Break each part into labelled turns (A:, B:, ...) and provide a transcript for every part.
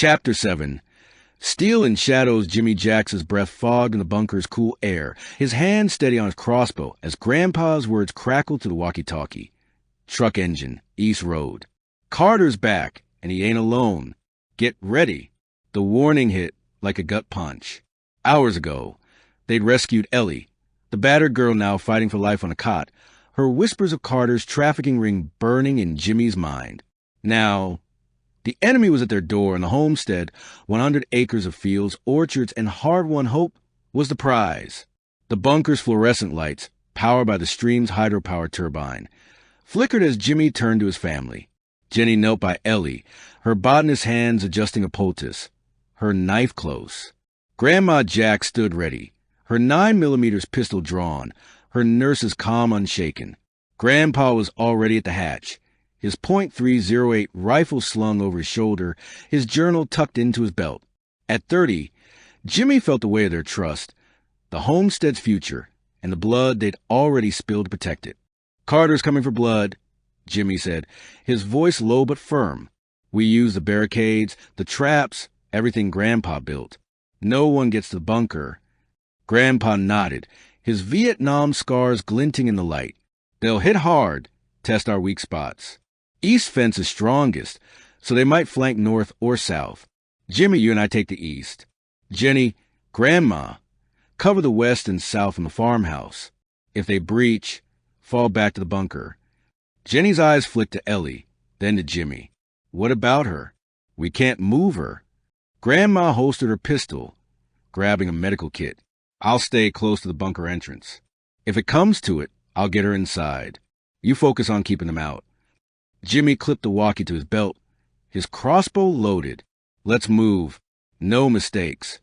A: Chapter 7. Still in shadows, Jimmy Jacks's breath fogged in the bunker's cool air, his hand steady on his crossbow as Grandpa's words crackled to the walkie-talkie. Truck engine, East Road. Carter's back, and he ain't alone. Get ready. The warning hit like a gut punch. Hours ago, they'd rescued Ellie, the battered girl now fighting for life on a cot, her whispers of Carter's trafficking ring burning in Jimmy's mind. Now, the enemy was at their door, and the homestead, 100 acres of fields, orchards, and hard-won hope, was the prize. The bunker's fluorescent lights, powered by the stream's hydropower turbine, flickered as Jimmy turned to his family. Jenny knelt by Ellie, her botanist hands adjusting a poultice, her knife close. Grandma Jack stood ready, her 9mm pistol drawn, her nurse's calm unshaken. Grandpa was already at the hatch, his .308 rifle slung over his shoulder, his journal tucked into his belt. At 30, Jimmy felt the weight of their trust, the homestead's future, and the blood they'd already spilled to protect it. "Carter's coming for blood," Jimmy said, his voice low but firm. "We use the barricades, the traps, everything Grandpa built. No one gets to the bunker." Grandpa nodded, his Vietnam scars glinting in the light. "They'll hit hard, test our weak spots. East fence is strongest, so they might flank north or south. Jimmy, you and I take the east. Jenny, Grandma, cover the west and south from the farmhouse. If they breach, fall back to the bunker." Jenny's eyes flicked to Ellie, then to Jimmy. "What about her? We can't move her." Grandma holstered her pistol, grabbing a medical kit. "I'll stay close to the bunker entrance. If it comes to it, I'll get her inside. You focus on keeping them out." Jimmy clipped the walkie to his belt, his crossbow loaded. "Let's move. No mistakes."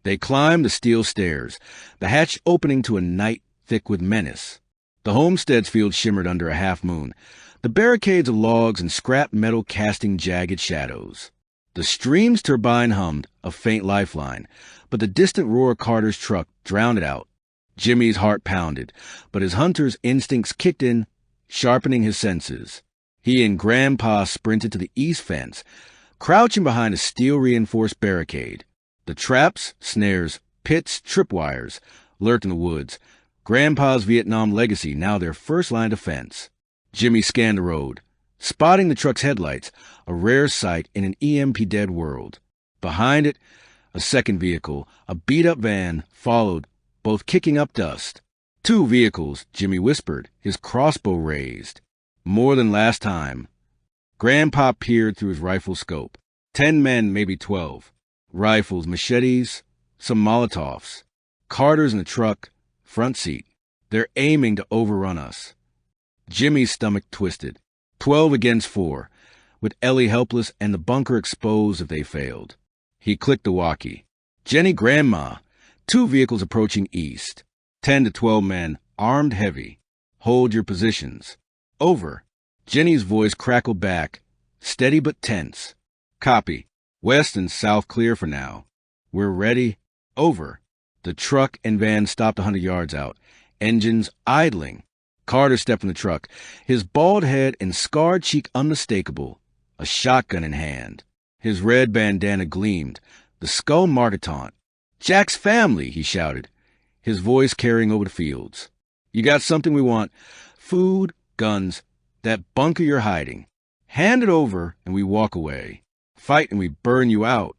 A: They climbed the steel stairs, the hatch opening to a night thick with menace. The homestead's field shimmered under a half-moon, the barricades of logs and scrap metal casting jagged shadows. The stream's turbine hummed, a faint lifeline, but the distant roar of Carter's truck drowned it out. Jimmy's heart pounded, but his hunter's instincts kicked in, sharpening his senses. He and Grandpa sprinted to the east fence, crouching behind a steel-reinforced barricade. The traps, snares, pits, tripwires lurked in the woods, Grandpa's Vietnam legacy now their first line of defense. Jimmy scanned the road, spotting the truck's headlights, a rare sight in an EMP-dead world. Behind it, a second vehicle, a beat-up van, followed, both kicking up dust. "Two vehicles," Jimmy whispered, his crossbow raised. "More than last time." Grandpa peered through his rifle scope. 10 men, maybe 12. Rifles, machetes, some Molotovs. Carter's in the truck, front seat. "They're aiming to overrun us." Jimmy's stomach twisted. 12 against 4, with Ellie helpless and the bunker exposed if they failed. He clicked the walkie. "Jenny, Grandma, 2 vehicles approaching east. 10 to 12 men, armed heavy. Hold your positions." "Over." Jenny's voice crackled back, steady but tense. "Copy. West and south clear for now. We're ready." "Over." The truck and van stopped 100 yards out, engines idling. Carter stepped from the truck, his bald head and scarred cheek unmistakable, a shotgun in hand. His red bandana gleamed, the skull mark a taunt. "Jack's family," he shouted, his voice carrying over the fields. "You got something we want. Food, guns, that bunker you're hiding. Hand it over and we walk away. Fight and we burn you out."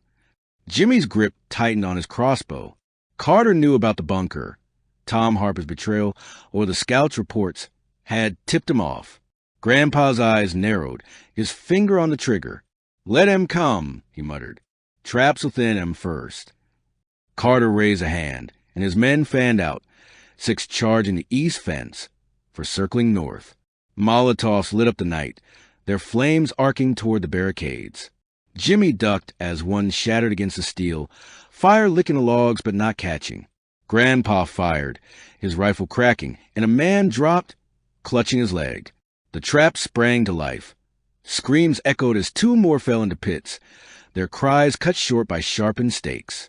A: Jimmy's grip tightened on his crossbow. Carter knew about the bunker. Tom Harper's betrayal, or the scout's reports, had tipped him off. Grandpa's eyes narrowed, his finger on the trigger. "Let him come," he muttered. "Traps within him first." Carter raised a hand, and his men fanned out, 6 charging the east fence for circling north. Molotovs lit up the night, their flames arcing toward the barricades. Jimmy ducked as one shattered against the steel, fire licking the logs but not catching. Grandpa fired, his rifle cracking, and a man dropped, clutching his leg. The trap sprang to life. Screams echoed as 2 more fell into pits, their cries cut short by sharpened stakes.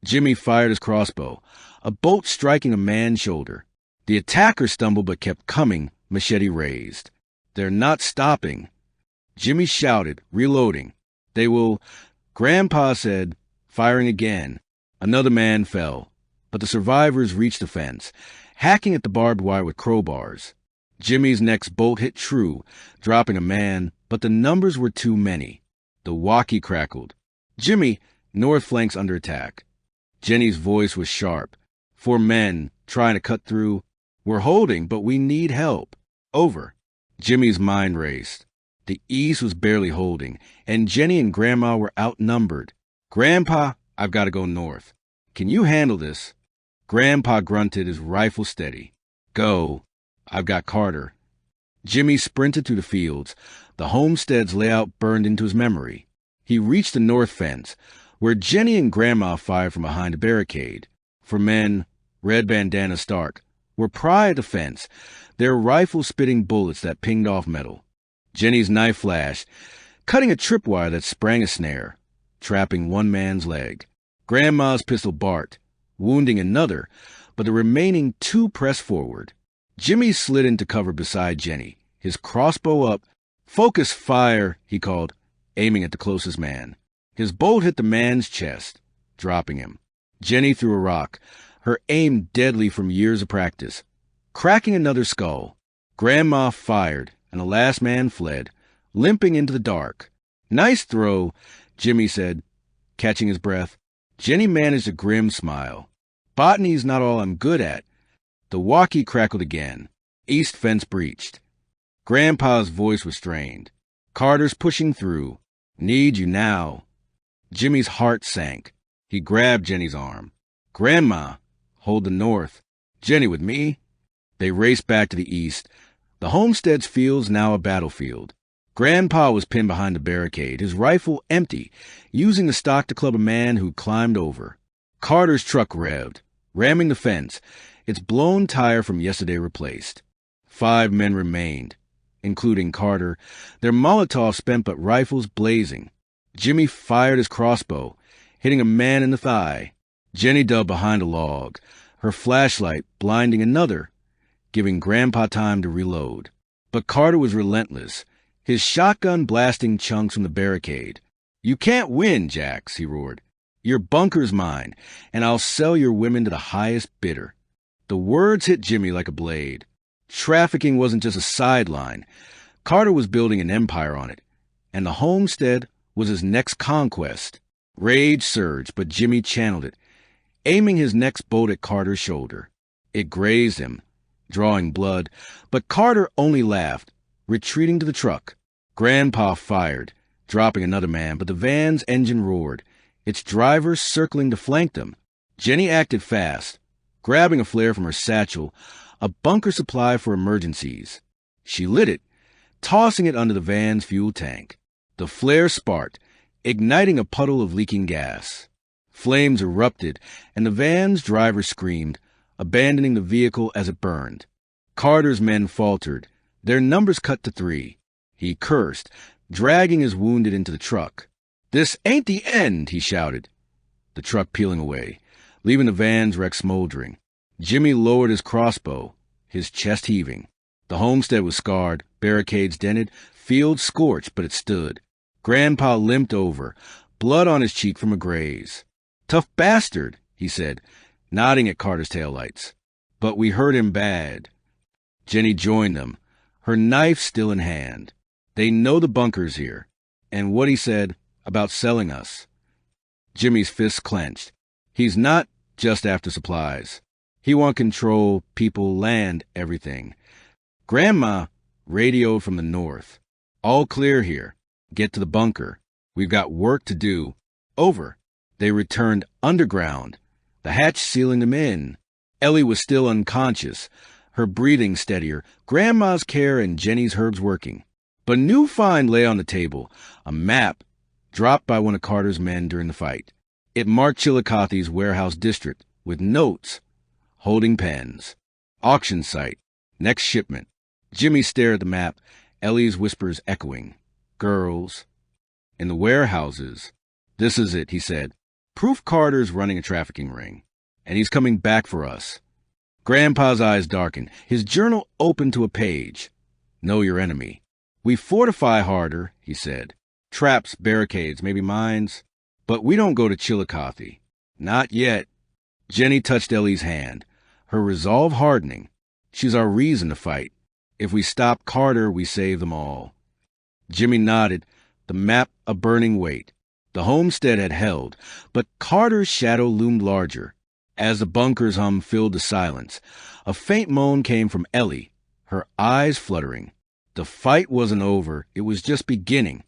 A: Jimmy fired his crossbow, a bolt striking a man's shoulder. The attacker stumbled but kept coming, machete raised. "They're not stopping." Jimmy shouted, reloading. "They will..." Grandpa said, firing again. Another man fell, but the survivors reached the fence, hacking at the barbed wire with crowbars. Jimmy's next bolt hit true, dropping a man, but the numbers were too many. The walkie crackled. Jimmy, north flank's under attack. Jenny's voice was sharp. 4 men, trying to cut through. We're holding, but we need help. Over. Jimmy's mind raced. The east was barely holding, and Jenny and Grandma were outnumbered. Grandpa, I've got to go north. Can you handle this? Grandpa grunted, his rifle steady. Go. I've got Carter. Jimmy sprinted through the fields. The homestead's layout burned into his memory. He reached the north fence, where Jenny and Grandma fired from behind a barricade. 4 men, red bandana Stark, were pry at the fence, their rifles spitting bullets that pinged off metal. Jenny's knife flashed, cutting a tripwire that sprang a snare, trapping 1 man's leg. Grandma's pistol barked, wounding another, but the remaining 2 pressed forward. Jimmy slid into cover beside Jenny, his crossbow up. Focus fire, he called, aiming at the closest man. His bolt hit the man's chest, dropping him. Jenny threw a rock, her aim deadly from years of practice, cracking another skull. Grandma fired, and the last man fled, limping into the dark. Nice throw, Jimmy said, catching his breath. Jenny managed a grim smile. Botany's not all I'm good at. The walkie crackled again. East fence breached. Grandpa's voice was strained. Carter's pushing through. Need you now. Jimmy's heart sank. He grabbed Jenny's arm. Grandma, hold the north. Jenny with me? They raced back to the east. The homestead's field's now a battlefield. Grandpa was pinned behind the barricade, his rifle empty, using the stock to club a man who'd climbed over. Carter's truck revved, ramming the fence, its blown tire from yesterday replaced. 5 men remained, including Carter, their Molotov spent but rifles blazing. Jimmy fired his crossbow, hitting a man in the thigh. Jenny dug behind a log, her flashlight blinding another, giving Grandpa time to reload. But Carter was relentless, his shotgun blasting chunks from the barricade. You can't win, Jax, he roared. Your bunker's mine, and I'll sell your women to the highest bidder. The words hit Jimmy like a blade. Trafficking wasn't just a sideline. Carter was building an empire on it, and the homestead was his next conquest. Rage surged, but Jimmy channeled it, aiming his next bolt at Carter's shoulder. It grazed him, drawing blood, but Carter only laughed, retreating to the truck. Grandpa fired, dropping another man, but the van's engine roared, its driver circling to flank them. Jenny acted fast, grabbing a flare from her satchel, a bunker supply for emergencies. She lit it, tossing it under the van's fuel tank. The flare sparked, igniting a puddle of leaking gas. Flames erupted, and the van's driver screamed, abandoning the vehicle as it burned. Carter's men faltered, their numbers cut to 3. He cursed, dragging his wounded into the truck. This ain't the end, he shouted, the truck peeling away, leaving the van's wreck smoldering. Jimmy lowered his crossbow, his chest heaving. The homestead was scarred, barricades dented, fields scorched, but it stood. Grandpa limped over, blood on his cheek from a graze. Tough bastard, he said, nodding at Carter's taillights. But we hurt him bad. Jenny joined them, her knife still in hand. They know the bunker's here, and what he said about selling us. Jimmy's fists clenched. He's not just after supplies. He want control, people, land, everything. Grandma radioed from the north. All clear here. Get to the bunker. We've got work to do. Over. They returned underground, the hatch sealing them in. Ellie was still unconscious, her breathing steadier, Grandma's care and Jenny's herbs working. But a new find lay on the table, a map dropped by one of Carter's men during the fight. It marked Chillicothe's warehouse district with notes, holding pens. Auction site, next shipment. Jimmy stared at the map, Ellie's whispers echoing. Girls. In the warehouses. This is it, he said. Proof Carter's running a trafficking ring, and he's coming back for us. Grandpa's eyes darkened, his journal opened to a page. Know your enemy. We fortify harder, he said. Traps, barricades, maybe mines. But we don't go to Chillicothe. Not yet. Jenny touched Ellie's hand, her resolve hardening. She's our reason to fight. If we stop Carter, we save them all. Jimmy nodded, the map a burning weight. The homestead had held, but Carter's shadow loomed larger. As the bunker's hum filled the silence, a faint moan came from Ellie, her eyes fluttering. The fight wasn't over, it was just beginning.